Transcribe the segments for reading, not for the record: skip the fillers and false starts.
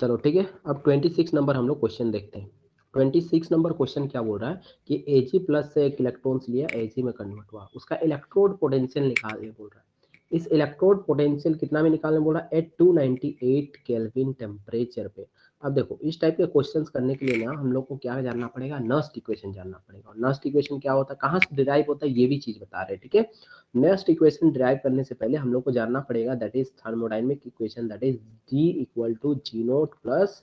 चलो ठीक है, अब 26 नंबर हम लोग क्वेश्चन देखते हैं। 26 नंबर क्वेश्चन क्या बोल रहा है कि Ag प्लस से एक इलेक्ट्रॉन्स लिया, Ag में कन्वर्ट हुआ, उसका इलेक्ट्रोड पोटेंशियल निकालने बोल रहा है। इस इलेक्ट्रोड पोटेंशियल कितना में निकालने बोल रहा है, एट 298 केल्विन टेम्परेचर पे। अब देखो इस टाइप के क्वेश्चंस करने के लिए ना हम लोग को क्या जानना पड़ेगा, नस्ट इक्वेशन जानना पड़ेगा। और नस्ट इक्वेशन क्या होता है, कहाँ से डिराइव होता है, ये भी चीज बता रहे हैं, ठीक है। नेक्स्ट इक्वेशन डिराइव करने से पहले हम लोग को जानना पड़ेगा that is thermodynamic equation, that is G equal to G naught plus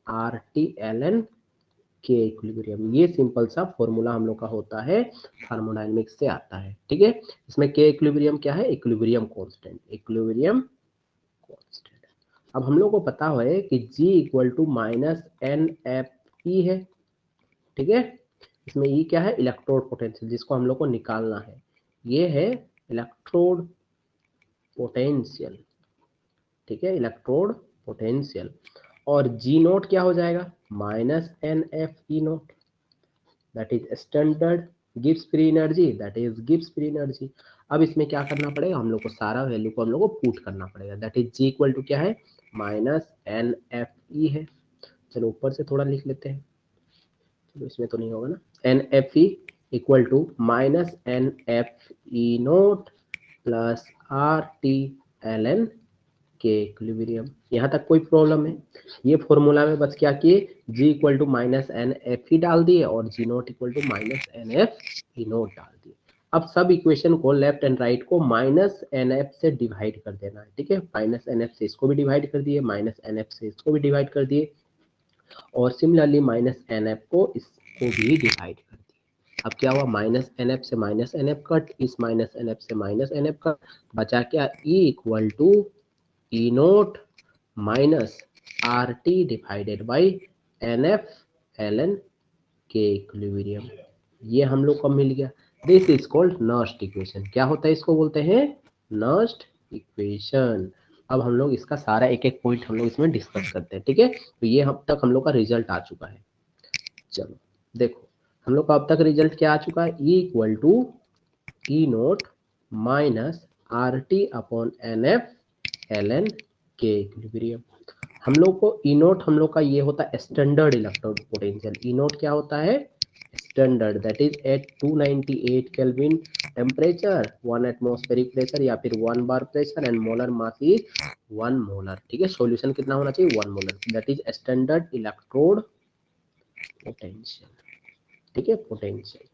R T L N के इक्विलिब्रियम। ये सिंपल सा फॉर्मूला हम लोग का होता है, थर्मोडायनेमिक्स से आता है, ठीक है। इसमें के इक्विलिब्रियम क्या है, इक्विलिब्रियम कांस्टेंट, इक्विलिब्रियम कांस्टेंट। अब हम लोग को पता है कि G equal to minus N F E है, ठीक है। इसमें ई क्या है, इलेक्ट्रोड पोटेंशियल, जिसको हम लोग को निकालना है। ये है इलेक्ट्रोड पोटेंशियल, ठीक है, इलेक्ट्रोड पोटेंशियल। और जी नोट क्या हो जाएगा, minus N F E naught, that is standard Gibbs free energy, that is Gibbs free energy. अब इसमें क्या करना पड़ेगा, हम लोग को सारा वैल्यू को हम लोग को पुट करना पड़ेगा, that is G equal to क्या है, माइनस एन एफ ई है। चलो ऊपर से थोड़ा लिख लेते हैं, चलो इसमें तो नहीं होगा ना, N F E equal to minus N F E naught plus R T L N के इक्विलिब्रियम। यहाँ तक कोई प्रॉब्लम है, ये फॉर्मूला में बस क्या किए, g equal to minus N F ही डाल दिए और g naught equal to minus N F E naught डाल दिए। अब सब इक्वेशन को लेफ्ट एंड राइट को माइनस एन एफ से डिवाइड कर देना है, ठीक है। माइनस एन एफ से इसको भी डिवाइड कर दिए, माइनस एन एफ से इसको भी डिवाइड कर दिए, और सिमिलरली माइनस एन एफ को इसको भी डिवाइड कर दिए। अब क्या हुआ, माइनस एन एफ से माइनस एन एफ कट, इस माइनस एन एफ से माइनस एन एफ कट, बचा क्या, E equal to E note minus R T divided by N F L N के इक्विलिब्रियम। ये हम लोग को मिल गया। This is called Nernst equation. क्या होता है, इसको बोलते हैं नस्ट इक्वेशन। अब हम लोग इसका सारा एक एक पॉइंट हम लोग इसमें डिस्कस करते हैं, ठीक है। तो ये अब तक हम लोग का रिजल्ट आ चुका है। चलो देखो, हम लोग का अब तक रिजल्ट क्या आ चुका है, E equal to E note minus R T upon N F L N के इक्विलिब्रियम। हम लोग को ई नोट हम लोग का ये होता है standard electrode potential. E naught क्या होता है, standard, that is at 298 kelvin temperature, 1 atmospheric pressure या फिर 1 bar pressure, and molar mass is 1 molar, ठीक है। सॉल्यूशन कितना होना चाहिए, 1 molar, that is standard electrode potential, ठीक है, पोटेंशियल।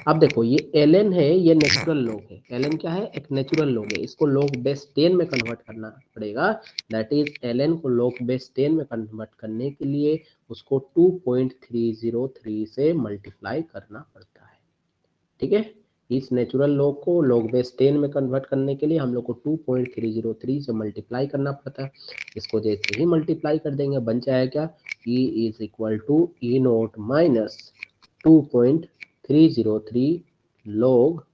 अब देखो ये एल है, ये नेचुरल लॉग है। एल क्या है, एक नेचुरल लॉग है, इसको लॉग बेस 10 में कन्वर्ट करना पड़ेगा। दैट इज एल को लॉग बेस 10 में कन्वर्ट करने के लिए उसको 2.303 से मल्टीप्लाई करना पड़ता है, ठीक है। इस नेचुरल लॉग को लॉग बेस 10 में कन्वर्ट करने के लिए हम लोग को 2.303 से मल्टीप्लाई करना पड़ता है। इसको जैसे ही मल्टीप्लाई कर देंगे बन जाएगा E is equal to E note minus 2.303 log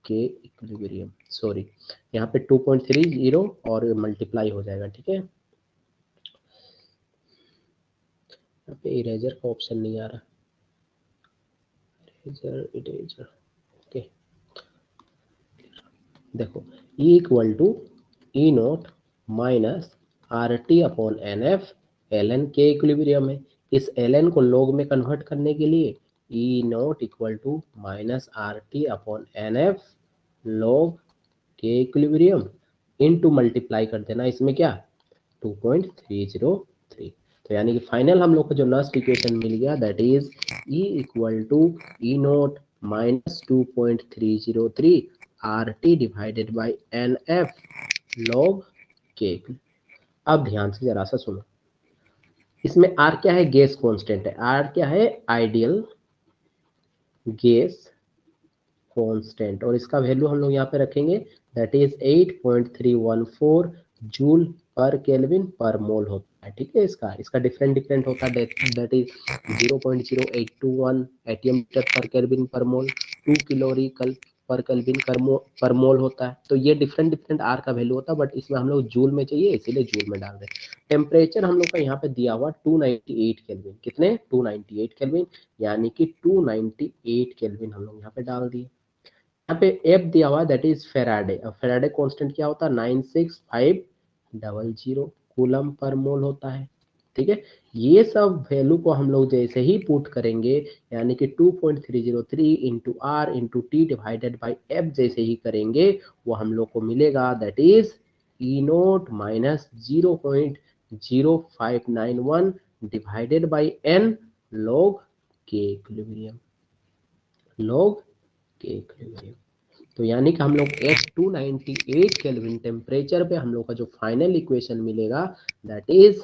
के इक्विलिब्रियम, सॉरी यहाँ पे 2.30 और मल्टीप्लाई हो जाएगा, ठीक है। यहाँ पे इरेजर का ऑप्शन नहीं आ रहा, इरेजर इरेजर, ओके। देखो E equal to E note minus R T upon N F L N के इक्विलिब्रियम है। इस एल एन को लॉग में कन्वर्ट करने के लिए E nought equal to minus R T upon N F log के इक्विलिब्रियम इनटू मल्टीप्लाई कर देना इसमें क्या, 2.303। तो यानी कि फाइनल हम लोग को जो नस्ट इक्वेशन मिल गया that is E equal to E note minus 2.303 R T divided by N F log K. अब ध्यान से जरा सा सुनो, इसमें आर क्या है, गैस कांस्टेंट है। आर क्या है, आइडियल गैस कांस्टेंट, और इसका वैल्यू हम लोग यहाँ पे रखेंगे दैट इज 8.314 जूल पर केल्विन पर मोल होता है, ठीक है। इसका डिफरेंट डिफरेंट होता है, that is 0.0821 ATM meter per kelvin per mole, 2 किलोरीकल पर केल्विन पर मोल होता है। तो ये डिफरेंट डिफरेंट आर का वैल्यू होता है, बट इसमें हम लोग जूल में चाहिए इसीलिए जूल में डाल रहे हैं। टेम्परेचर हम लोग का यहाँ पे दिया हुआ 298 केल्विन, कितने, 298 केल्विन, यानी कि 298 केल्विन हम लोग यहाँ पे डाल दिए। यहाँ पे एफ दिया हुआ दैट इज फेराडे। अब फेराडे कांस्टेंट क्या होता है, 96500 कूलम पर मोल होता है। ठीक है। ये सब वैल्यू को हम लोग जैसे ही पुट करेंगे, यानी कि 2.303 into R into T divided by F जैसे ही करेंगे, वो हम लोग को मिलेगा that is E note minus 0.0591 divided by N log के इक्विलिब्रियम, लॉग के इक्विलिब्रियम। तो यानी कि हम लोग एट 298 केल्विन टेम्परेचर पे हम लोग का जो फाइनल इक्वेशन मिलेगा that is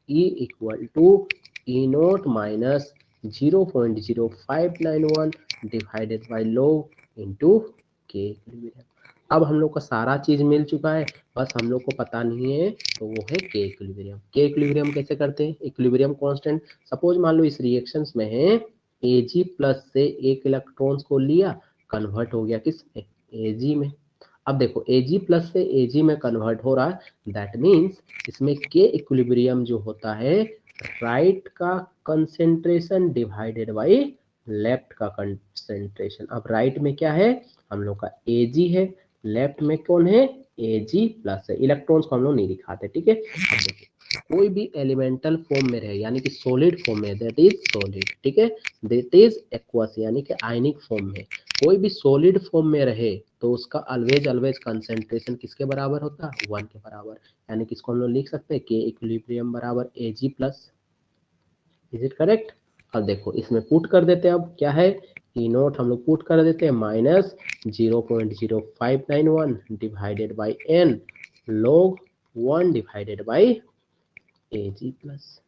E equal to E note minus 0.0591 divided by log into K equilibrium. अब हम लोग का सारा चीज मिल चुका है, बस हम लोग को पता नहीं है, तो वो है के इक्विलिब्रियम। के इक्विलिब्रियम कैसे करते हैं? इक्विलिब्रियम कांस्टेंट, सपोज मान लो इस रिएक्शंस में है Ag प्लस से एक इलेक्ट्रॉन्स को लिया, कन्वर्ट हो गया किस में? Ag में। अब देखो Ag प्लस से Ag में कन्वर्ट हो रहा है, दैट मीन्स इसमें के इक्विलिब्रियम जो होता है राइट का कंसेंट्रेशन डिवाइडेड बाई लेफ्ट का कंसेंट्रेशन। अब राइट में क्या है? हम लोग का Ag है, लेफ्ट में कौन है? Ag प्लस है। इलेक्ट्रॉन्स को हम लोग नहीं दिखाते, ठीक है। अब देखिए कोई भी एलिमेंटल फॉर्म में रहे, यानी कि सॉलिड फॉर्म में, दैट इज सॉलिड, ठीक है। दैट इज एक्वस, यानी कि आयनिक फॉर्म में, कोई भी सॉलिड फॉर्म में रहे तो उसका ऑलवेज ऑलवेज कंसेंट्रेशन किसके बराबर होता है? 1 के बराबर। यानी कि इसको हम लोग लिख सकते हैं के इक्विलिब्रियम बराबर Ag plus. Is it correct? अब देखो इसमें पुट कर देते हैं, अब क्या है? ई नोट हम लोग पुट कर देते हैं minus 0.0591 divided by N log 1 divided by Ag plus.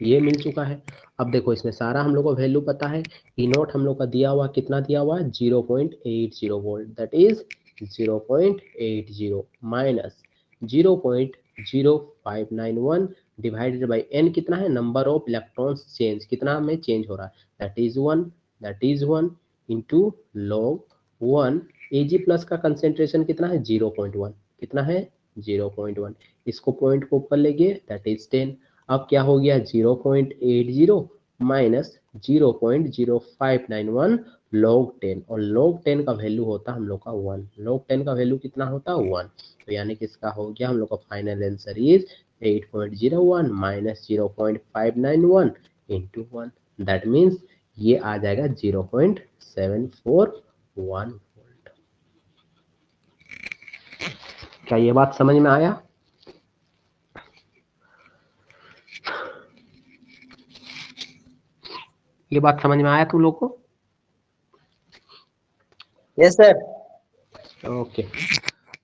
ये मिल चुका है। अब देखो इसमें सारा हम लोग को वैल्यू पता है। ई नोट हम लोग का दिया हुआ कितना दिया हुआ है? 0.80 volt, that is 0.80 minus 0.0591 divided by N कितना है? नंबर ऑफ इलेक्ट्रॉन्स चेंज, कितना में चेंज हो रहा है? That is 1, that is 1 into log 1। Ag plus का कंसेंट्रेशन कितना है? 0.1, कितना है? 0.1। इसको पॉइंट को ऊपर ले गए, दैट इज 10। अब क्या हो गया? 0.80 माइनस 0.0591 log 10, और log 10 का वैल्यू होता है हम लोग का 1। log 10 का वैल्यू कितना होता है? 1। तो यानी कि इसका हो गया हम लोग का final answer is 8.01 minus 0.591 into 1, that means ये आ जाएगा 0.741 वोल्ट। क्या ये बात समझ में आया? ये बात समझ में आया तुम लोग को? Yes sir. ओके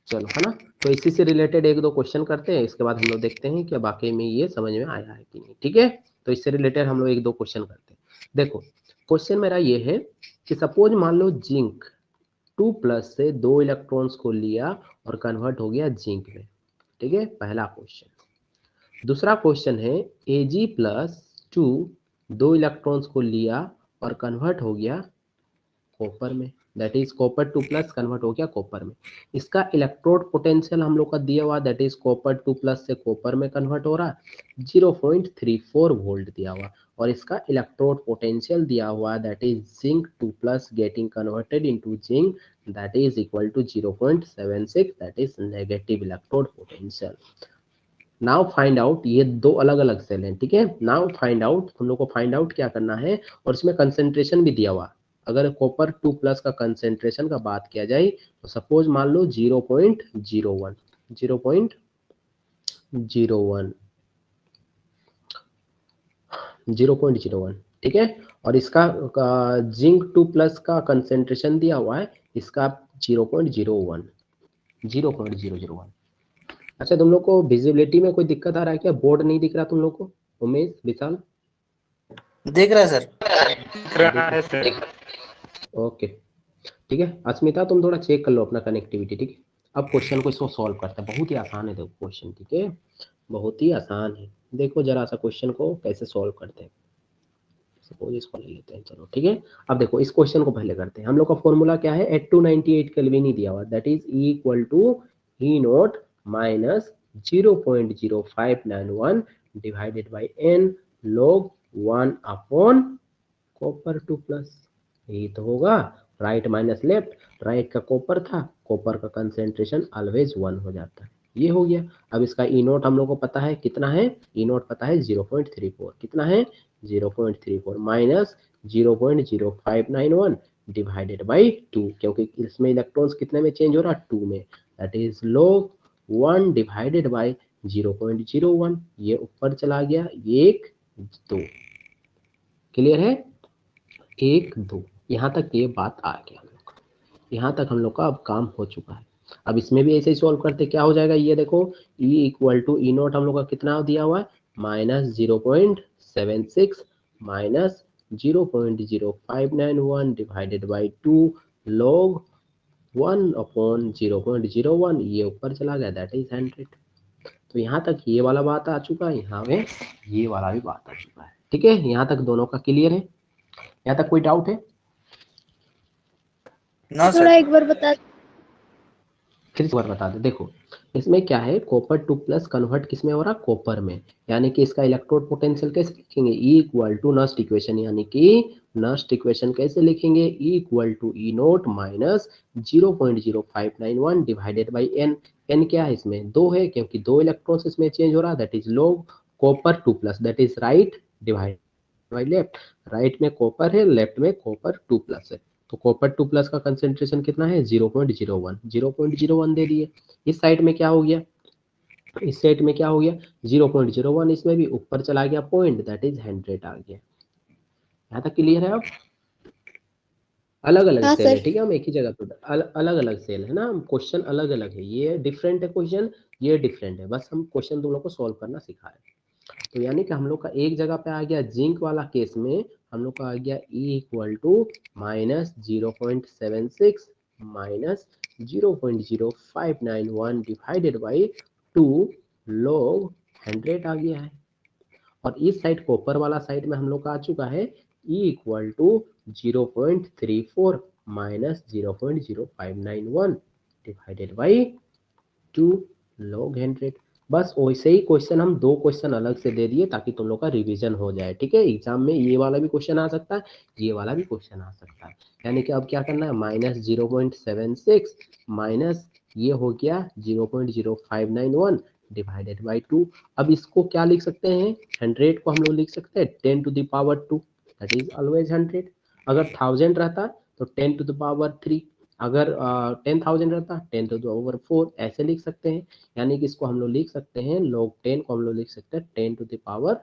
चलो, है ना। तो इसी से रिलेटेड एक दो क्वेश्चन करते हैं, इसके बाद हम लोग देखते हैं कि वाकई में ये समझ में आया है कि नहीं, ठीक है। तो इससे रिलेटेड हम लोग एक दो क्वेश्चन करते हैं। देखो क्वेश्चन मेरा ये है कि सपोज मान लो जिंक 2 प्लस से 2 इलेक्ट्रॉन्स को लिया और कन्वर्ट हो गया जिंक में, ठीक है, पहला क्वेश्चन। दूसरा क्वेश्चन है Ag प्लस 2 2 इलेक्ट्रॉन्स को लिया और कन्वर्ट हो गया कॉपर में, that is copper 2 plus convert हो गया कॉपर में। इसका इलेक्ट्रोड पोटेंशियल हम लोग का दिया हुआ, दैट इज कॉपर 2 प्लस से कॉपर में कन्वर्ट हो रहा है, 0.34 वोल्ट दिया हुआ। और इसका इलेक्ट्रोड पोटेंशियल दिया हुआ, that is zinc 2 plus getting converted into zinc, that is equal to 0.76, that is negative electrode potential. Now find out, ये दो अलग अलग सेल हैं, ठीक है। नाउ फाइंड आउट, हम लोग को फाइंड आउट क्या करना है, और इसमें कंसेंट्रेशन भी दिया हुआ। अगर कॉपर 2 प्लस का कंसेंट्रेशन का बात किया जाए तो सपोज मान लो 0.01 0.01, ठीक है। और इसका जिंक 2 प्लस का कंसेंट्रेशन दिया हुआ है, इसका 0.01। अच्छा तुम लोग को विजिबिलिटी में कोई दिक्कत आ रहा है क्या? बोर्ड नहीं दिख रहा तुम लोग को? उमेश, विशाल? दिख रहा है सर। ओके ठीक है। अस्मिता तुम थोड़ा चेक कर लो अपना कनेक्टिविटी, ठीक है। अब क्वेश्चन को इसको सॉल्व करते हैं, बहुत ही आसान है देखो क्वेश्चन, ठीक है, बहुत ही आसान है। देखो जरा सा क्वेश्चन को कैसे सॉल्व करते हैं। सपोज इसको ले लेते हैं, चलो ठीक है। अब देखो इस क्वेश्चन को पहले करते हैं। हम लोग का फॉर्मूला क्या है? एट 298 केल्विन ही दिया हुआ, that is E equal to E note minus 0.0591 divided by N log 1 upon copper 2 plus. यही तो होगा, राइट माइनस लेफ्ट, राइट का कॉपर था, कॉपर का कंसेंट्रेशन ऑलवेज 1 हो जाता है। ये हो गया। अब इसका ई नोट हम लोग को पता है कितना है, ई नोट पता है 0.34, कितना है 0.34 माइनस 0.0591 डिवाइडेड बाई 2, क्योंकि इसमें इलेक्ट्रॉन्स कितने में चेंज हो रहा है, 2 में, that is log 1 divided by 0.01, ये ऊपर चला गया 1 2, क्लियर है, 1 2, यहाँ तक ये बात आ गया हम लोग का, यहाँ तक हम लोग का अब काम हो चुका है। अब इसमें भी ऐसे ही सॉल्व करते, क्या हो जाएगा, ये देखो E equal to E naught हम लोग का कितना दिया हुआ है, -0.76 माइनस 0.0591 डिवाइडेड बाई 2 log 1/0.01, ये ऊपर चला गया, दैट इज 100। तो यहाँ तक ये वाला बात आ चुका है, यहाँ में ये वाला भी बात आ चुका है, ठीक है, यहाँ तक दोनों का क्लियर है, यहाँ तक कोई डाउट है? नो थोड़ा सर। एक बार बता। फिर से बार बता दे, देखो इसमें क्या है, कॉपर 2 प्लस कन्वर्ट किसमें हो रहा है, कॉपर में, यानी कि इसका इलेक्ट्रोड पोटेंशियल कैसे लिखेंगे, E equal to Nernst equation, यानी कि नस्ट इक्वेशन कैसे लिखेंगे, E equal to E note minus 0.0591 divided by n, n क्या है इसमें 2 है, क्योंकि 2 इलेक्ट्रॉन्स इसमें चेंज हो रहा है, that is log copper 2 plus, that is right divide by left, right में कॉपर है, लेफ्ट में कॉपर 2 प्लस है, तो कॉपर 2 प्लस का कंसेंट्रेशन कितना है 0.01, 0.01 दे दिए। इस साइड में क्या हो गया, इस साइड में क्या हो गया 0.01, इसमें भी ऊपर चला गया पॉइंट, दैट इज 100 आ गया। यहाँ तक क्लियर है? अब अलग अलग हाँ सेल है, सर। ठीक है, हम एक ही जगह पे अलग अलग सेल है ना, क्वेश्चन अलग अलग है, ये डिफरेंट है क्वेश्चन, ये डिफरेंट है, बस हम क्वेश्चन तुम लोग को सॉल्व करना सिखा रहे हैं। तो यानी कि हम लोग का एक जगह पे आ गया जिंक वाला केस में, हम लोग का आ गया E equal to -0.76 minus 0.0591 divided by 2 log 100 आ गया है। और इस साइड कॉपर वाला साइड में हम लोग का आ चुका है E equal to 0.34 minus 0.0591 divided by 2 log 100। बस वैसे ही क्वेश्चन हम 2 क्वेश्चन अलग से दे दिए ताकि तुम लोग का रिवीजन हो जाए, ठीक है, एग्जाम में ये वाला भी क्वेश्चन आ सकता है, ये वाला भी क्वेश्चन आ सकता है। यानी कि अब क्या करना है, -0.76 माइनस ये हो गया 0.0591 डिवाइडेड बाई 2। अब इसको क्या लिख सकते हैं, 100 को हम लोग लिख सकते हैं 10 to the power 2, that is always 100। अगर 1000 रहता तो 10 टू द पावर 3, अगर 10,000 रहता 10 टू द पावर 4, ऐसे लिख सकते हैं। यानी कि इसको हम लोग लिख सकते हैं log 10 को हम लोग लिख सकते हैं 10 टू द पावर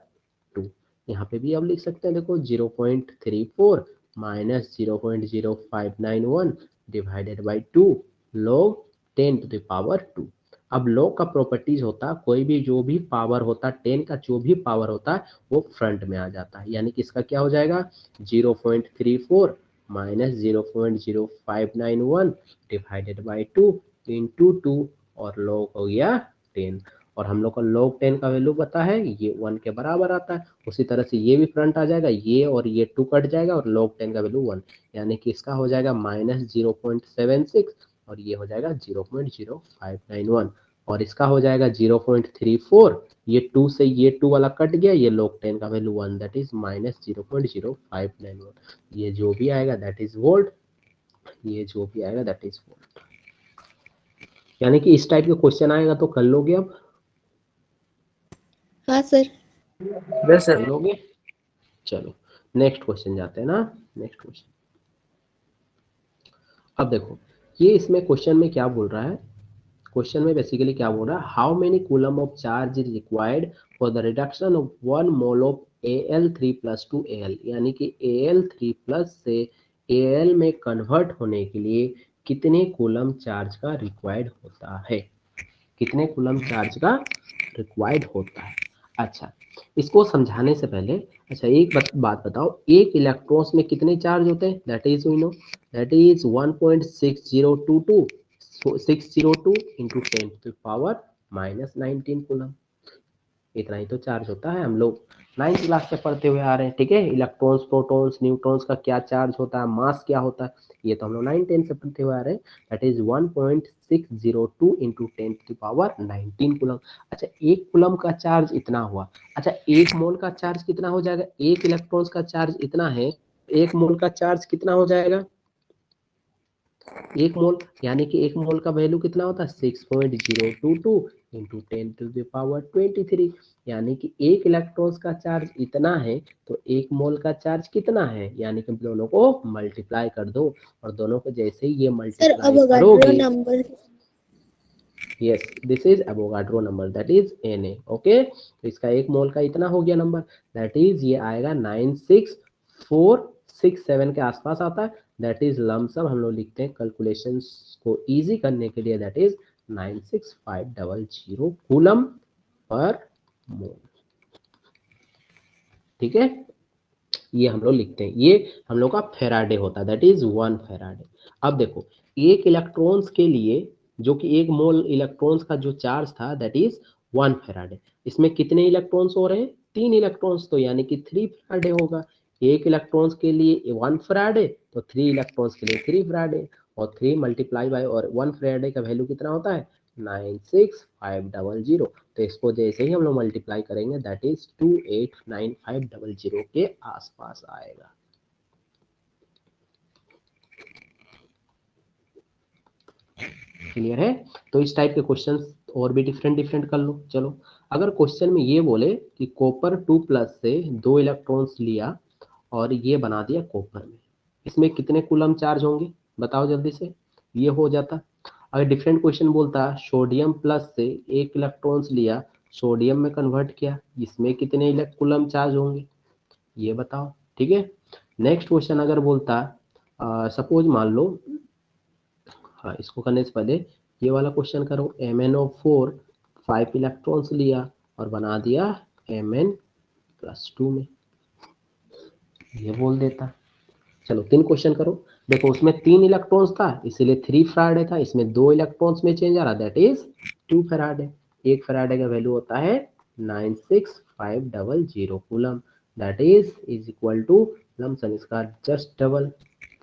2। यहाँ पे भी अब लिख सकते हैं, देखो 0.34 minus 0.0591 divided by 2 log 10 to the power 2। अब log का प्रॉपर्टीज होता, कोई भी जो भी पावर होता 10 का जो भी पावर होता है वो फ्रंट में आ जाता है, यानी कि इसका क्या हो जाएगा 0.34 माइनस 0.0591 डिवाइडेड बाई 2 इंटू 2 और log हो गया 10। और हम लोग का log 10 का वैल्यू पता है, ये 1 के बराबर आता है। उसी तरह से ये भी फ्रंट आ जाएगा, ये और ये 2 कट जाएगा और log 10 का वैल्यू 1, यानी कि इसका हो जाएगा -0.76 और ये हो जाएगा 0.0591 और इसका हो जाएगा 0.34, ये 2 से ये 2 वाला कट गया, ये log 10 का वैल्यू 1, दैट इज -0.0591। ये जो भी आएगा दैट इज वोल्ट, ये जो भी आएगा दैट इज वोल्ट। यानी कि इस टाइप के क्वेश्चन आएगा तो कर लोगे अब? हाँ सर। यस कर सर। लोगे? चलो नेक्स्ट क्वेश्चन जाते हैं ना, नेक्स्ट क्वेश्चन। अब देखो ये इसमें क्वेश्चन में क्या बोल रहा है, क्वेश्चन में बेसिकली क्या बोल रहा है, how many coulomb of charge is required for the reduction of 1 mole of Al3 plus two Al, यानी कि Al3 प्लस से Al में कन्वर्ट होने के लिए कितने कूलम चार्ज का रिक्वायर्ड होता है, कितने कूलम चार्ज का रिक्वायर्ड होता है। अच्छा इसको समझाने से पहले अच्छा एक बात बताओ, एक इलेक्ट्रॉन्स में कितने चार्ज होते हैं, that is we know, that is 1.6022 602 into 10 to the power -19 coulomb, इतना ही तो चार्ज होता है। हम लोग 9th क्लास से पढ़ते हुए आ रहे हैं, ठीक है, इलेक्ट्रॉन्स प्रोटॉन्स न्यूट्रॉन्स का क्या चार्ज होता है, मास क्या होता है, ये तो हम लोग 9 10 से पढ़ते हुए आ रहे हैं, that is 1.602 into 10 to the power 19 coulomb. अच्छा एक कूलम का चार्ज इतना हुआ, अच्छा एक मोल का चार्ज कितना हो जाएगा, एक इलेक्ट्रॉन्स का चार्ज इतना है, एक मोल का चार्ज कितना हो जाएगा, एक मोल, यानी कि एक मोल का वैल्यू कितना होता है 6.022 इंटू 10⁻23, यानी कि एक इलेक्ट्रॉन्स का चार्ज इतना है तो एक मोल का चार्ज कितना है, यानी कि दोनों को मल्टीप्लाई कर दो और दोनों को जैसे ही ये सर मल्टीप्लाई अवोगाड्रो करोगे, number yes this is Avogadro number that is Na। Okay, तो इसका एक मोल का इतना हो गया नंबर, दैट इज ये आएगा 96467 के आसपास आता है, दैट इज लमसम हम लोग लिखते हैं कैलकुलेशंस को इजी करने के लिए, दैट इज 96500 कूलम पर मोल। ठीक है, ये हम लोग लिखते हैं, ये हम लोग का फेराडे होता है, दैट इज 1 फेराडे। अब देखो एक इलेक्ट्रॉन्स के लिए, जो कि एक मोल इलेक्ट्रॉन्स का जो चार्ज था दैट इज 1 फेराडे, इसमें कितने इलेक्ट्रॉन्स हो रहे हैं, 3 इलेक्ट्रॉन्स, तो यानी कि 3 फेराडे होगा। एक इलेक्ट्रॉन्स के लिए 1 फेराडे तो 3 इलेक्ट्रॉन्स के लिए 3 फेराडे, और 3 मल्टीप्लाई बाय और 1 फेराडे का वैल्यू कितना होता है 96500, तो इसको जैसे ही हम लोग मल्टीप्लाई करेंगे दैट इज 289,500 के आसपास आएगा। क्लियर है? तो इस टाइप के क्वेश्चंस और भी डिफरेंट कर लो। चलो अगर क्वेश्चन में ये बोले कि कॉपर 2+ से 2 इलेक्ट्रॉन्स लिया और ये बना दिया कॉपर में, इसमें कितने कूलम चार्ज होंगे बताओ जल्दी से, ये हो जाता। अगर डिफरेंट क्वेश्चन बोलता सोडियम प्लस से 1 इलेक्ट्रॉन्स लिया, सोडियम में कन्वर्ट किया, इसमें कितने कूलम चार्ज होंगे ये बताओ। ठीक है, नेक्स्ट क्वेश्चन अगर बोलता सपोज मान लो, हाँ इसको करने से पहले ये वाला क्वेश्चन करो, MnO4 5 इलेक्ट्रॉन्स लिया और बना दिया Mn+2 में, ये बोल देता। चलो 3 क्वेश्चन करो, देखो उसमें 3 इलेक्ट्रॉन्स था इसीलिए 3 फैराडे था, इसमें 2 इलेक्ट्रॉन्स में चेंज आ रहा दैट इज 2 फैराडे। 1 फैराडे का वैल्यू होता है 96500 कूलम, that is equal to lump sum इसका जस्ट डबल।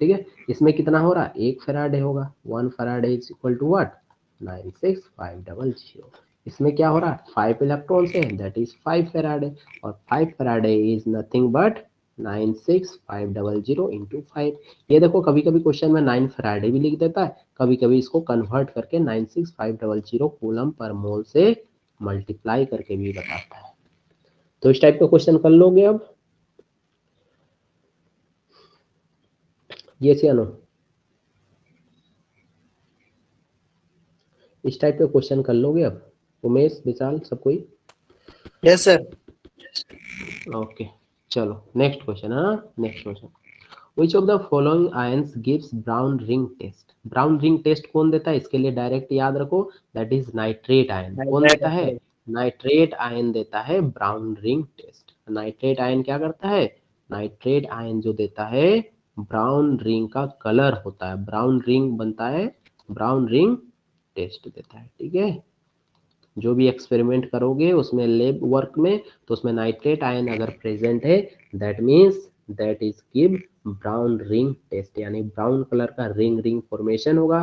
ठीक है, इसमें कितना हो रहा है 1 फैराडे होगा, 1 faraday is equal to what 96500। इसमें क्या हो रहा है 5 इलेक्ट्रॉन्स है दैट इज 5 फैराडे, और 5 Faraday is nothing but 96500 into 5। ये देखो कभी कभी क्वेश्चन में 9 फैराडे भी लिख देता है, कभी कभी इसको कन्वर्ट करके 96500 कूलम पर मोल से मल्टीप्लाई करके भी बताता है। तो इस टाइप का क्वेश्चन कर लोगे अब, ये से अनु इस टाइप का क्वेश्चन कर लोगे अब, उमेश विशाल सब कोई? Yes sir. ओके चलो नेक्स्ट क्वेश्चन। हाँ next question, Which of the following ions gives brown ring test? Brown ring test कौन देता है, इसके लिए डायरेक्ट याद रखो दैट इज नाइट्रेट आयन। कौन देता है, नाइट्रेट आयन देता है brown ring test. Nitrate ion क्या करता है, नाइट्रेट आयन जो देता है ब्राउन रिंग का कलर होता है, ब्राउन रिंग बनता है, ब्राउन रिंग टेस्ट देता है। ठीक है, जो भी एक्सपेरिमेंट करोगे उसमें लैब वर्क में, तो उसमें नाइट्रेट आयन अगर प्रेजेंट है that means that is give brown ring test, यानी ब्राउन कलर का रिंग रिंग फॉर्मेशन होगा,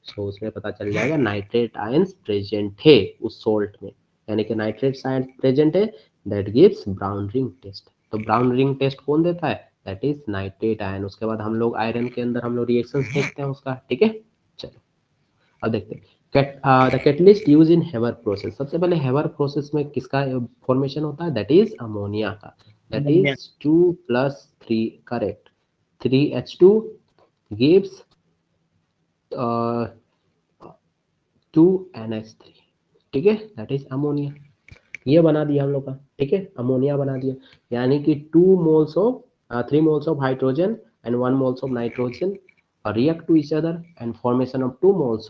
तो उसमें पता चल जाएगा नाइट्रेट आयन प्रेजेंट है उस सोल्ट में, यानी कि नाइट्रेट आयन प्रेजेंट है that gives brown ring test. तो ब्राउन रिंग टेस्ट कौन देता है, दैट इज नाइट्रेट आयन। उसके बाद हम लोग आयरन के अंदर हम लोग रिएक्शंस देखते हैं उसका। ठीक है, चलो अब देखते हैं the catalyst use in Haber process. सबसे पहले हेवर प्रोसेस में किसका फॉर्मेशन होता है, दैट इज अमोनिया का, that is 2+3 correct, 3H2 gives 2NH3। ठीक है, दैट इज अमोनिया, ये बना दिया हम लोग का। ठीक है, अमोनिया बना दिया, यानी कि 3 moles of hydrogen and 1 moles of nitrogen react to each other and formation of 2 moles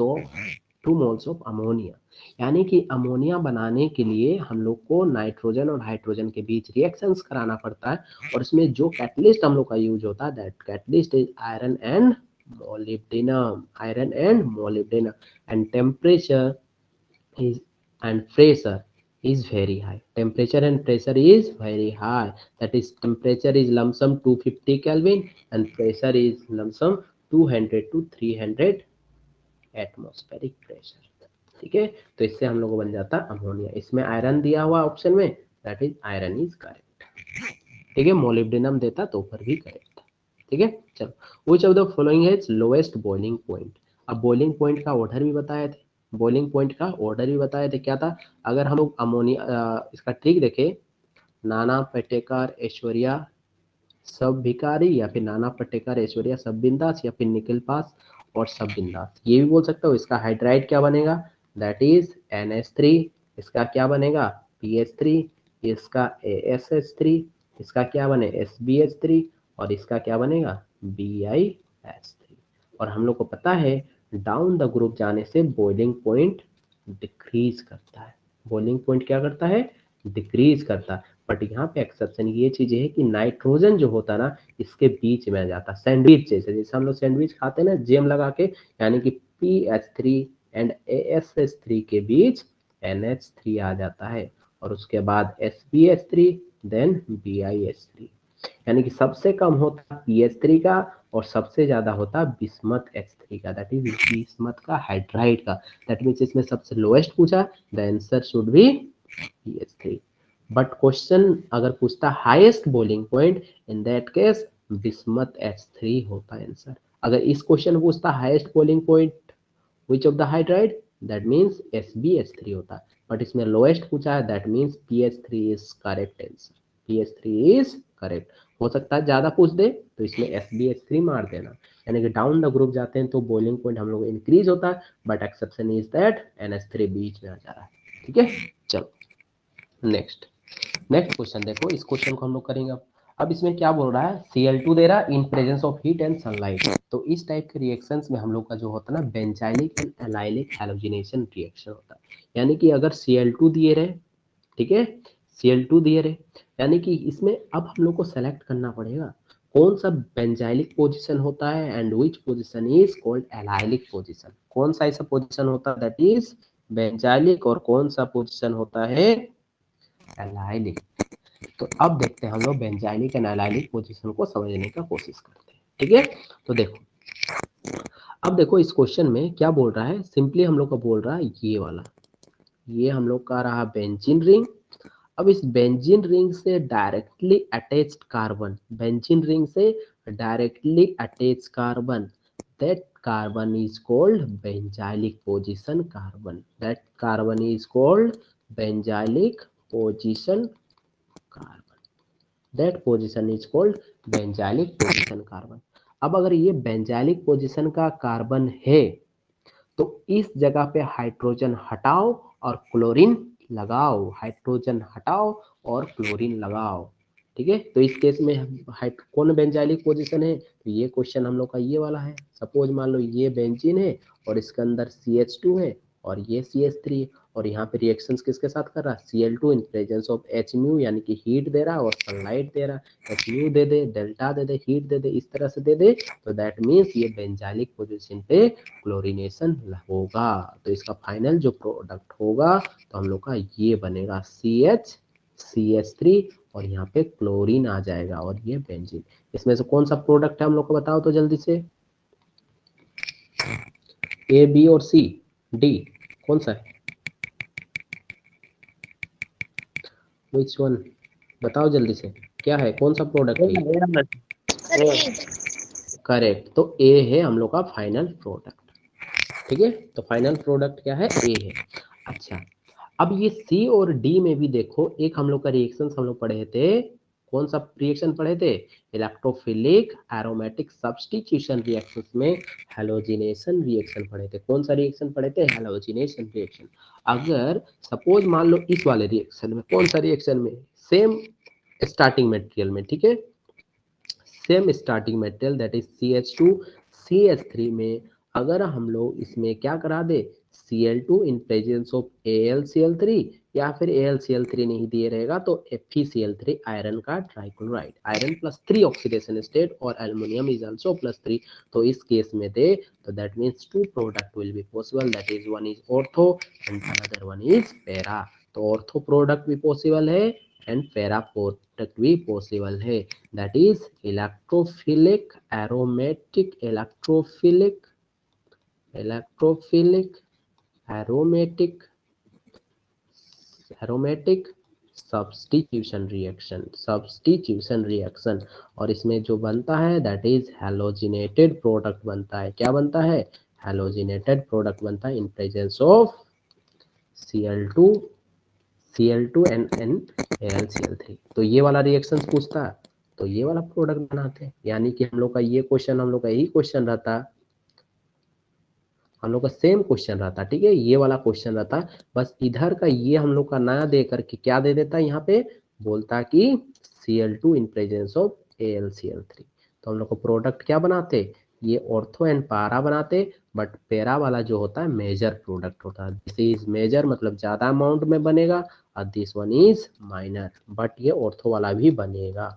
of ammonia। यानी कि अमोनिया बनाने के लिए हम लोग को नाइट्रोजन और हाइड्रोजन के बीच रिएक्शंस कराना पड़ता है, और इसमें जो कैटलिस्ट हम लोग का यूज होता है that catalyst is iron and molybdenum, iron and molybdenum, and temperature is and pressure is very high, temperature and pressure is very high, that is temperature is lump sum 250 Kelvin and pressure is lump sum 200 to 300 atmospheric pressure। ठीक है, तो इससे हम लोग को बन जाता ammonia. इसमें आयरन दिया हुआ ऑप्शन में, that is iron is correct. ठीक है, मोलिब्डेनम देता तो ऊपर भी करेक्ट था। ठीक है, चलो which of the following has lowest boiling point। अब बॉइलिंग पॉइंट का ऑर्डर भी बताए थे, बॉइलिंग पॉइंट का ऑर्डर भी बताए थे। क्या था, अगर हम लोग अमोनिया इसका ट्रिक देखें, नाना पाटेकर ऐश्वर्या सब भिखारी, या फिर नाना पाटेकर ऐश्वर्या सब बिंदास, या फिर निखिल पास और सब बिंदास, ये भी बोल सकते हो। इसका हाइड्राइड क्या बनेगा, दैट इज NH3। इसका क्या बनेगा, PH3। इसका ASH3। इसका क्या बने, SBH3। और इसका क्या बनेगा, BiH3। और हम लोग को पता है डाउन द ग्रुप जाने से बॉइलिंग पॉइंट डिक्रीज करता है। बॉइलिंग पॉइंट क्या करता है, डिक्रीज करता है। बट यहाँ पे एक्सेप्शन ये चीज है कि नाइट्रोजन जो होता है ना, इसके बीच में आ जाता है, सैंडविच जैसे, जैसे हम लोग सैंडविच खाते हैं ना जेम लगा के, यानी कि PH3 एंड ASH3 के बीच NH3 आ जाता है, और उसके बाद SBH3, देन BiH3। यानी कि सबसे कम होता PH3 का, और सबसे ज्यादा होता बिस्मथ H3 का, दैट इज बिस्मथ का हाइड्राइड का। दैट मीन्स इसमें सबसे लोएस्ट पूछा, the answer should be PH3। But question अगर पूछता highest boiling point, in that case bismuth H3 होता है आंसर। अगर इस क्वेश्चन पूछता highest boiling point which of the hydride, that means SbH3 होता है। बट इसमें लोएस्ट पूछा है, that means PH3 is correct answer. PH3 is correct. हो सकता है ज्यादा पूछ दे तो इसमें SbH3 मार देना, यानी कि डाउन द ग्रुप जाते हैं तो बॉइलिंग पॉइंट हम लोग इंक्रीज होता है, but exception is that NH3 बीच में आ जा रहा है। ठीक है, चलो नेक्स्ट क्वेश्चन देखो। इस क्वेश्चन को हम लोग करेंगे अब इसमें क्या बोल रहा है, Cl2 दे रहा है in presence of heat and sunlight. तो इस टाइप के रिएक्शंस में हम लोग का जो होता है ना, benzylic and allylic halogenation reaction होता है। यानी कि अगर Cl2 दिए रहे, ठीक है, Cl2 दिए रहे, यानी कि इसमें अब हम लोग को सेलेक्ट करना पड़ेगा कौन सा बेंजाइलिक पोजीशन होता है and which position is called allylic position. कौन सा ऐसा पोजीशन होता है दैट इज बेंजाइलिक, और कौन सा पोजीशन होता है एलाइलिक। तो अब देखते हैं हम लोग बेंजाइलिक एंड एलाइलिक पोजीशन को समझने का कोशिश करते हैं। ठीक है, तो देखो, अब देखो इस क्वेश्चन में क्या बोल रहा है, सिंपली हम लोग का बोल रहा है ये वाला, ये हम लोग का रहा बेंजीन रिंग। अब इस बेंजीन रिंग से directly attached carbon, benzene ring से directly attached carbon, that carbon is called benzylic position carbon, that carbon is called benzylic position carbon, that position is called benzylic position carbon. अब अगर ये benzylic position का carbon है तो इस जगह पे हाइड्रोजन हटाओ और क्लोरीन लगाओ, हाइड्रोजन हटाओ और क्लोरीन लगाओ। ठीक है, तो इस केस में कौन बेंजाइलिक पोजीशन है, तो ये क्वेश्चन हम लोग का ये वाला है। सपोज मान लो ये बेंजीन है और इसके अंदर CH2 है और ये CH3 है, और यहाँ पे रिएक्शंस किसके साथ कर रहा है, Cl2 in presence of H mu, यानी कि हीट दे रहा है और सनलाइट दे रहा है। H म्यू दे दे, डेल्टा दे दे, हीट दे दे, इस तरह से दे दे, तो दैट मीन्स ये बेंजाइलिक पोजीशन पे क्लोरीनेशन होगा। तो इसका फाइनल जो प्रोडक्ट होगा तो हम लोग का ये बनेगा CH3, और यहाँ पे क्लोरीन आ जाएगा और ये बेंजीन। इसमें से कौन सा प्रोडक्ट है हम लोग को बताओ तो जल्दी से, A, B और C, D कौन सा है, विच वन, बताओ जल्दी से, क्या है, कौन सा प्रोडक्ट है। करेक्ट, तो A है हम लोग का फाइनल प्रोडक्ट। ठीक है, तो फाइनल प्रोडक्ट क्या है, A है। अच्छा, अब ये C और D में भी देखो, एक हम लोग का रिएक्शन हम लोग पढ़े थे, कौन सा रिएक्शन पढ़े थे, इलेक्ट्रोफिलिक एरोमेटिक सब्स्टिट्यूशन रिएक्शंस में हैलोजिनेशन रिएक्शन पढ़े थे। कौन सा रिएक्शन पढ़े थे, हैलोजिनेशन रिएक्शन। अगर सपोज मान लो इस वाले रिएक्शन में, कौन सा रिएक्शन में, सेम स्टार्टिंग मटेरियल में, ठीक है, same starting material that is CH2 CH3 में अगर हम लोग इसमें क्या करा दे, Cl2 in presence of AlCl3, या फिर AlCl3 नहीं दिए रहेगा तो FeCl3 आयरन का ट्राइक्लोराइड, आयरन +3 ऑक्सीडेशन स्टेट और एल्युमिनियम इज आल्सो +3, तो इस केस में दे तो that means 2 product will be possible, that is one is ortho and another one is para. तो ऑर्थो प्रोडक्ट भी पॉसिबल है एंड पैरा प्रोडक्ट भी पॉसिबल है, that is electrophilic aromatic aromatic substitution reaction, और इसमें जो बनता है दैट इज हैलोजिनेटेड प्रोडक्ट बनता है। क्या बनता है, हैलोजिनेटेड प्रोडक्ट बनता है in presence of Cl2 and NaCl3। तो ये वाला रिएक्शन पूछता तो ये वाला प्रोडक्ट बनाते हैं, यानी कि हम लोग का ये क्वेश्चन, हम लोग का यही क्वेश्चन रहता, हम लोग का सेम क्वेश्चन रहता, ठीक है, ये वाला क्वेश्चन रहता, बस इधर का ये हम लोग का नया दे करके क्या दे देता है, यहाँ पे बोलता कि Cl2 in presence of AlCl3। तो हम लोग को प्रोडक्ट क्या बनाते, ये ऑर्थो एंड पारा बनाते, बट पेरा वाला जो होता है मेजर प्रोडक्ट होता है। दिस इज मेजर मतलब ज्यादा अमाउंट में बनेगा, और this one is minor, but ये ऑर्थो वाला भी बनेगा,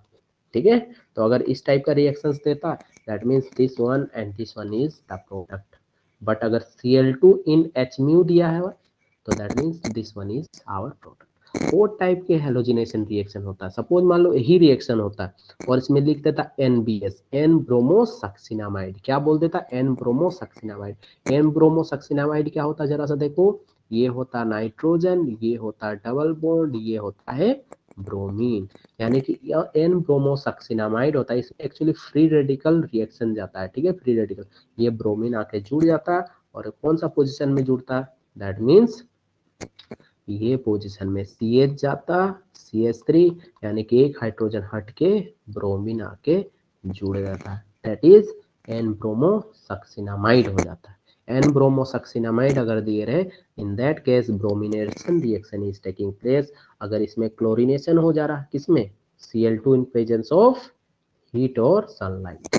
ठीक है। तो अगर इस टाइप का रिएक्शंस देता, that means this one and this one is the product. But अगर Cl2 इन H म्यू दिया है तो that means this one is our product. 4 type के हेलोजिनेशन रिएक्शन होता है। सपोज मान लो यही रिएक्शन होता और इसमें लिख देता NBS, एन ब्रोमोसक्सिनामाइड। क्या बोल देता, एन ब्रोमोसक्सिनामाइड। एन ब्रोमोसक्सिनामाइड क्या होता है जरा सा देखो, ये होता नाइट्रोजन, ये होता डबल बॉन्ड, ये होता है ब्रोमीन, यानी कि एन ब्रोमोसक्सिनामाइड होता है। इसमें एक्चुअली फ्री रेडिकल रिएक्शन जाता है, ठीक है, फ्री रेडिकल। ये ब्रोमीन आके जुड़ जाता है, और कौन सा पोजीशन में जुड़ता है, दैट मीन्स ये पोजीशन में CH जाता, CH3, यानी कि एक हाइड्रोजन हट के ब्रोमीन आके जुड़ जाता है, दैट इज एन ब्रोमोसक्सिनामाइड हो जाता है। एन ब्रोमोसक्सिनामाइड अगर दिए रहे, इन that case bromination reaction is taking place. अगर इसमें क्लोरिनेशन हो जा रहा, किसमें, Cl2 in presence of heat और सनलाइट,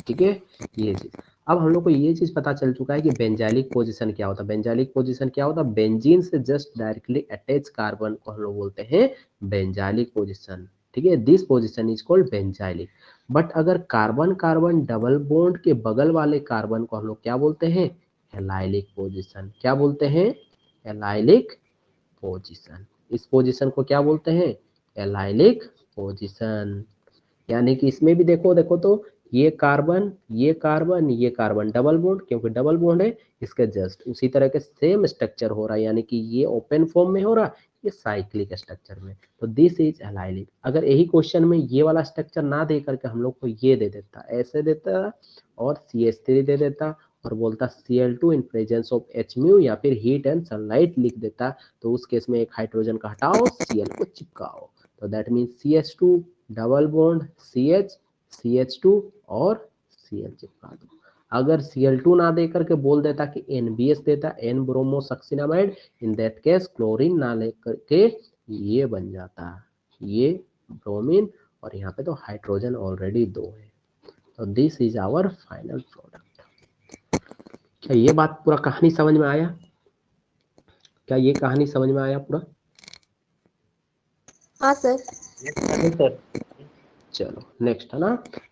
ठीक है, ये चीज। अब हम लोग को ये चीज पता चल चुका है कि बेंजाइलिक पोजीशन क्या होता है। बेंजाइलिक पोजीशन क्या होता है, बेंजीन से जस्ट डायरेक्टली अटैच कार्बन को हम लोग बोलते हैं बेंजाइलिक पोजीशन, ठीक है, this position is called benzylic. But अगर कार्बन कार्बन डबल बॉन्ड के बगल वाले कार्बन को हम लोग क्या बोलते हैं, एलाइलिक पोजीशन। क्या बोलते हैं, एलाइलिक पोजीशन। इस पोजीशन को क्या बोलते हैं, एलाइलिक पोजीशन। यानी कि इसमें भी देखो देखो तो ये कार्बन, ये कार्बन, ये कार्बन डबल बॉन्ड, क्योंकि डबल बॉन्ड है, इसके जस्ट उसी तरह के सेम स्ट्रक्चर हो रहा है, यानी कि ये ओपन फॉर्म में हो रहा, ये साइक्लिक स्ट्रक्चर में। तो दिस इज एलाइलिक। अगर यही क्वेश्चन में ये वाला स्ट्रक्चर ना दे करके हम लोग को ये दे देता, ऐसे देता, और CH3 दे देता, और बोलता Cl2 in presence of H mu, या फिर हीट एंड सनलाइट लिख देता, तो उस केस में एक हाइड्रोजन का हटाओ, Cl को चिपकाओ, तो that means CH2 double bond CH, CH2 और Cl चिपका दो। अगर Cl2 ना दे करके बोल देता कि NBS देता, N bromosuccinimide, in that case chlorine ना लेकर के ये बन जाता, ये ब्रोमीन, और यहाँ पे तो हाइड्रोजन ऑलरेडी 2 है। तो this is our final product. क्या ये बात पूरा कहानी समझ में आया, क्या ये कहानी समझ में आया पूरा? हाँ सर। सर चलो नेक्स्ट है ना,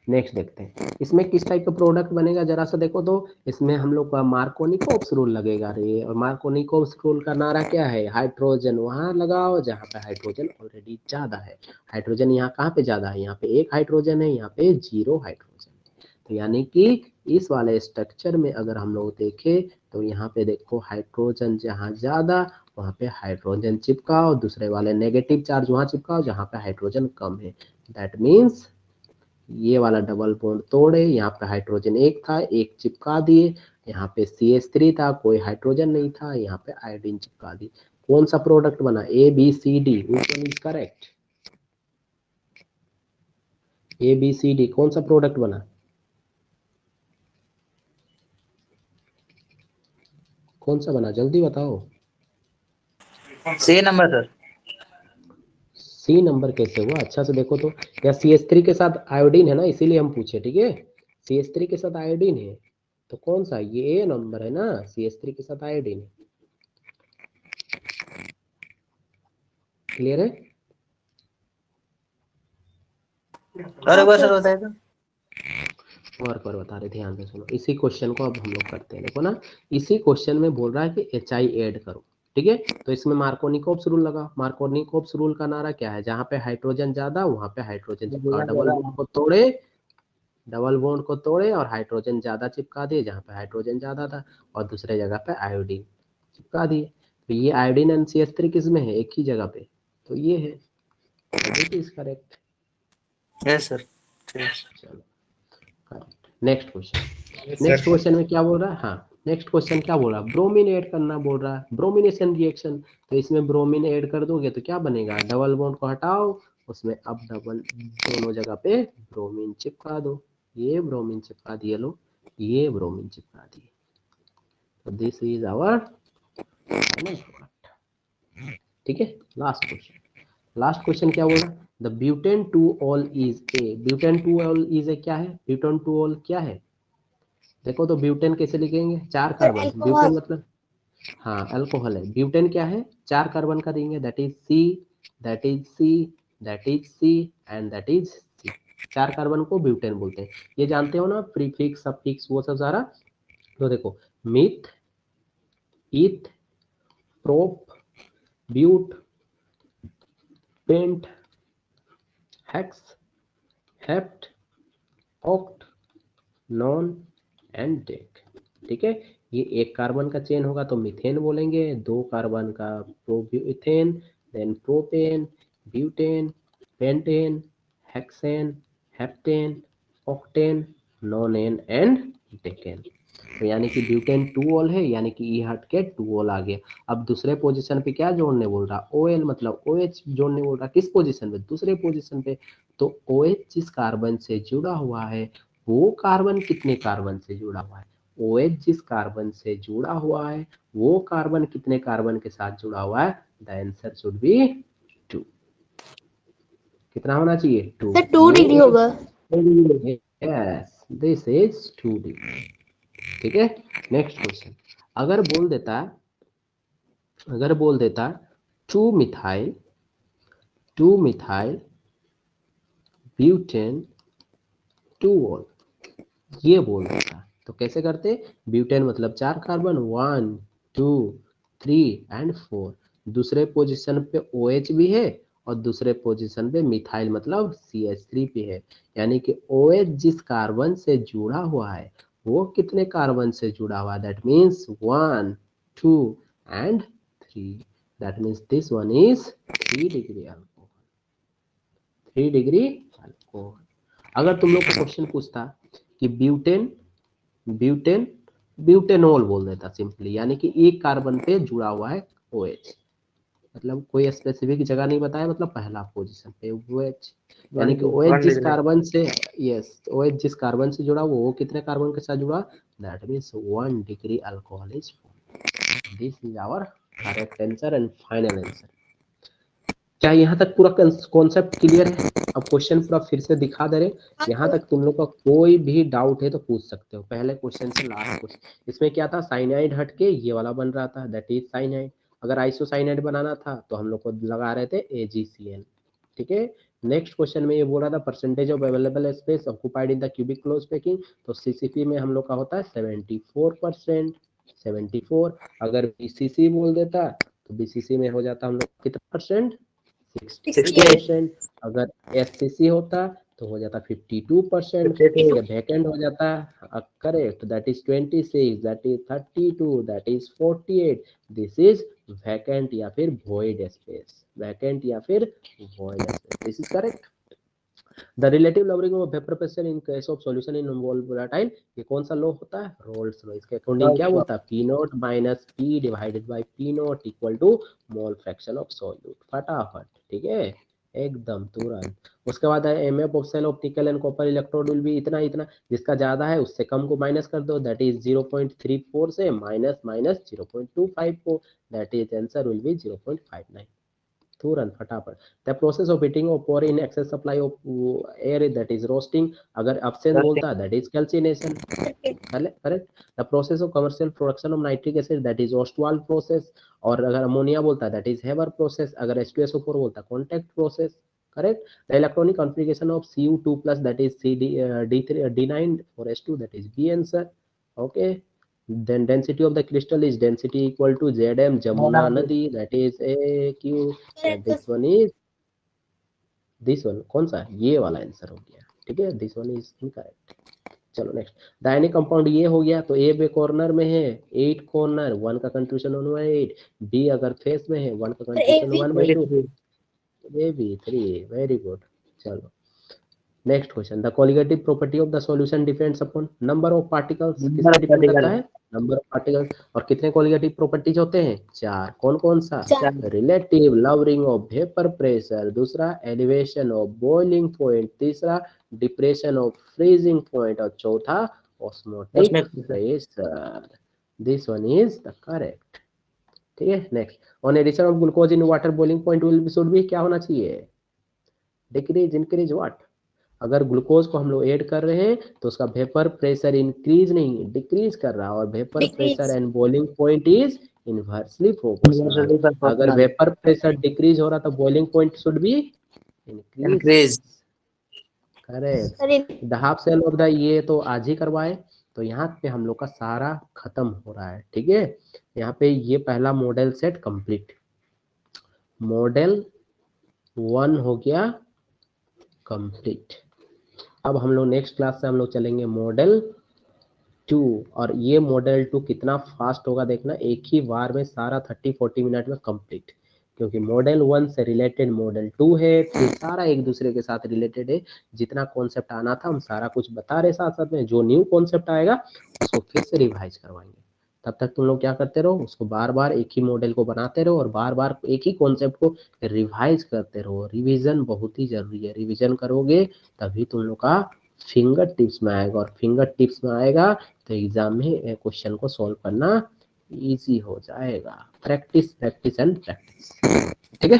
नेक्स्ट देखते हैं इसमें किस टाइप का प्रोडक्ट बनेगा, जरा सा देखो तो। इसमें हम लोग का मार्कोनिकोव्स रूल लगेगा रे, और मार्कोनिकोव्स रूल का नारा क्या है, हाइड्रोजन वहां लगाओ जहाँ पे हाइड्रोजन ऑलरेडी ज्यादा है। हाइड्रोजन यहाँ कहाँ पे ज्यादा है, यहाँ पे 1 हाइड्रोजन है, यहाँ पे 0 हाइड्रोजन है। तो यानी कि इस वाले स्ट्रक्चर में अगर हम लोग देखें तो यहाँ पे देखो हाइड्रोजन जहाँ ज्यादा वहाँ पे हाइड्रोजन चिपकाओ, दूसरे वाले नेगेटिव चार्ज वहां चिपकाओ जहाँ पे हाइड्रोजन कम है। दैट मीन्स ये वाला डबल बॉन्ड तोड़े, यहाँ पे हाइड्रोजन 1 था, 1 चिपका दिए, यहाँ पे CH3 था, कोई हाइड्रोजन नहीं था, यहाँ पे आयोडीन चिपका दी। कौन सा प्रोडक्ट बना, ABCD, which one is correct, ABCD कौन सा प्रोडक्ट बना, कौन सा बना, जल्दी बताओ। C number sir. C number कैसे हुआ, अच्छा से देखो तो, या CH3 के साथ आयोडीन है ना, इसीलिए हम पूछे, ठीक है, CH3 के साथ आयोडीन है, तो कौन सा, ये A नंबर है ना, CH3 के साथ आयोडीन है। क्लियर है? और एक बार सर बताइए तो। और पर बता रहे, ध्यान से सुनो, इसी क्वेश्चन को अब हम लोग करते हैं, देखो ना, इसी क्वेश्चन में बोल रहा है कि HI ऐड करो, ठीक है, तो इसमें मार्कोनिकोव्स रूल लगा। मार्कोनिकोव्स रूल का नारा क्या है, जहाँ पे हाइड्रोजन ज्यादा वहां पे हाइड्रोजन चिपका, डबल बॉन्ड को तोड़े, डबल बॉन्ड को तोड़े और हाइड्रोजन ज्यादा चिपका दिए जहाँ पे हाइड्रोजन ज्यादा था, और दूसरे जगह पे आयोडीन चिपका दिए। तो ये आयोडीन एंड CH3 किस में है, एक ही जगह पे, तो ये है, इज करेक्ट। Yes sir. ठीक। चलो correct. Next question, next question में क्या बोल रहा है, हाँ नेक्स्ट क्वेश्चन क्या बोल रहा है, ब्रोमीन ऐड करना बोल रहा है, ब्रोमिनेशन रिएक्शन। तो इसमें ब्रोमीन ऐड कर दोगे तो क्या बनेगा, डबल बॉन्ड को हटाओ, उसमें अब डबल दोनों जगह पे ब्रोमीन चिपका दो, ये ब्रोमीन चिपका दिए लो, ये ब्रोमीन चिपका दिए, तो this is our final product. ठीक है, लास्ट क्वेश्चन क्या बोल रहा है, the butane two ol is a, butane two ol is a क्या है, ब्यूटेन टू ऑल क्या है, देखो तो ब्यूटेन कैसे लिखेंगे, 4 कार्बन, ब्यूटेन मतलब हाँ अल्कोहल है, ब्यूटेन क्या है, 4 कार्बन का देंगे, that is C, that is C, that is C and that is C, 4 carbon को ब्यूटेन बोलते हैं। ये जानते हो ना, प्रीफिक्स सफिक्स वो सब सारा। तो देखो meth, eth, prop, but, pent, hex, hept, oct, non and dec. ठीक है, ये एक कार्बन का चेन होगा तो मीथेन बोलेंगे, 2 कार्बन का प्रोब्यूथेन, then propane, butane, pentane, hexane, heptane, octane, nonane and decane. तो यानी कि ब्यूटेन 2 ऑल है, यानी कि ई हट के 2 ऑल आ गया। अब दूसरे पोजीशन पे क्या जोड़ने बोल रहा, OL मतलब OH जोड़ने बोल रहा, किस पोजीशन पे, दूसरे पोजीशन पे। तो OH जिस कार्बन से जुड़ा हुआ है वो कार्बन कितने कार्बन से जुड़ा हुआ है, OH जिस कार्बन से जुड़ा हुआ है वो कार्बन कितने कार्बन के साथ जुड़ा हुआ है, द आंसर शुड बी 2। कितना होना चाहिए, 2। सर 2 डिग्री होगा। Yes, this is 2 degree. ठीक है, नेक्स्ट क्वेश्चन, अगर बोल देता, अगर बोल देता 2 मिथाइल, 2 मिथाइल ब्यूटेन 2 ऑल, ये बोल देता है तो कैसे करते, ब्यूटेन मतलब 4 कार्बन, 1 2 3 एंड 4, दूसरे पोजीशन पे OH भी है और दूसरे पोजीशन पे मिथाइल मतलब CH3 पे है, यानी कि OH जिस कार्बन से जुड़ा हुआ है वो कितने कार्बन से जुड़ा हुआ है, that means 1 2 and 3, that means this one is 3 degree alcohol, 3 degree alcohol. अगर तुम लोग को क्वेश्चन पूछता कि ब्यूटेन, ब्यूटेन ब्यूटेनॉल बोल देता सिंपली, यानी कि एक कार्बन पे जुड़ा हुआ है OH, मतलब कोई स्पेसिफिक जगह नहीं बताया, मतलब पहला पोजीशन पे OH, यानी कि OH 1 जिस डिग्री। कार्बन से, यस OH जिस कार्बन से जुड़ा वो कितने कार्बन के साथ जुड़ा, that means 1 degree alcohol is form. This is our correct answer and final answer. क्या यहाँ तक पूरा कॉन्सेप्ट क्लियर है, अब क्वेश्चन पूरा फिर से दिखा दे रहे, यहाँ तक तुम लोग का कोई भी डाउट है तो पूछ सकते हो, पहले क्वेश्चन से लास्ट क्वेश्चन। इसमें क्या था, साइनाइड हट के ये वाला बन रहा था, दैट इज साइनाइड। अगर आइसोसाइनाइड बनाना था तो हम लोग को लगा रहे थे AgCl। ठीक है, नेक्स्ट क्वेश्चन में ये बोल रहा था percentage of available space occupied in the cubic close packing, तो CCP में हम लोग का होता है 74%, 74। अगर BCC बोल देता तो BCC में हो जाता हम लोग कितना परसेंट, 68%। अगर SCC होता तो हो जाता 52%। ये वैकेंट हो जाता correct, that is 26, that is 32, that is 48, this is vacant या फिर वॉइड स्पेस, वैकेंट या फिर void space, this is correct. The relative lowering of vapour pressure in case of solution in volatile, ये कौन सा law होता है, roles law. इसके अकॉर्डिंग क्या बोलता है, P naught minus P divided by P naught equal to mole fraction of solute, फटाफट। ठीक है, एकदम तुरंत। उसके बाद है MF of cell of nickel and copper electrode will be इतना इतना, जिसका ज्यादा है उससे कम को माइनस कर दो, दैट इज 0.34 से minus minus 0.254, that is answer will be 0.59, तुरंत फटाफट। द प्रोसेस ऑफ हीटिंग और pour in excess supply of air that is roasting, अगर absence बोलता है that is calcination, correct. The process of commercial production of nitric acid that is Ostwald process, और अगर ammonia बोलता है that is Haber process, अगर H2SO4 बोलता है contact process, correct. The electronic configuration of Cu2+ that is D9 for H2 that is B answer, okay। Then density of the crystal is density equal to Zm Jamuna Nadi, that is AQ, this one is, this one कौन सा, ये वाला answer हो गया। ठीक है, this one is incorrect. चलो next, dynamic compound ये हो गया, तो ए बे कॉर्नर में है 8 कॉर्नर, 1 का कंट्रीब्यूशन 1/8, बी अगर फेस में है 1 का contribution 1/2, A B 3, very good. चलो next question, the colligative property of the solution depends upon number of particles, किससे डिपेंड करता है, नंबर ऑफ पार्टिकल्स। और कितने कोलिगेटिव प्रॉपर्टीज होते हैं? 4। कौन कौन सा? चार। Relative lowering of vapour pressure, दूसरा एलिवेशन ऑफ बॉइलिंग पॉइंट, तीसरा डिप्रेशन ऑफ फ्रीजिंग पॉइंट, और चौथा ऑस्मोटिक उसमें pressure. This one is the correct. ठीक है, next. On addition of glucose in water boiling point will should be क्या होना चाहिए? Decrease, increase, what? अगर ग्लूकोज को हम लोग ऐड कर रहे हैं तो उसका वेपर प्रेशर इंक्रीज नहीं डिक्रीज कर रहा है, और vapour pressure and boiling point is inversely proportional. अगर वेपर प्रेशर डिक्रीज हो रहा तो boiling point should be increase. Increase. Correct. The half cell of the, ये तो आज ही करवाए, तो यहाँ पे हम लोग का सारा खत्म हो रहा है। ठीक है, यहाँ पे ये पहला मॉडल सेट कंप्लीट। मॉडल 1 हो गया कंप्लीट। अब हम लोग नेक्स्ट क्लास से हम लोग चलेंगे मॉडल 2। और ये मॉडल 2 कितना फास्ट होगा देखना, एक ही बार में सारा 30-40 मिनट में कंप्लीट। क्योंकि मॉडल 1 से रिलेटेड मॉडल 2 है, फिर सारा एक दूसरे के साथ रिलेटेड है। जितना कॉन्सेप्ट आना था हम सारा कुछ बता रहे, साथ साथ में जो न्यू कॉन्सेप्ट आएगा उसको फिर से रिवाइज करवाएंगे। तब तक तुम लोग क्या करते रहो, उसको बार बार एक ही मॉडल को बनाते रहो और बार बार एक ही कॉन्सेप्ट को रिवाइज करते रहो। रिवीजन बहुत ही जरूरी है, रिवीजन करोगे तभी तुम लोग का फिंगर टिप्स में आएगा, और फिंगर टिप्स में आएगा तो एग्जाम में क्वेश्चन को सॉल्व करना इजी हो जाएगा। Practice practice and practice. ठीक है।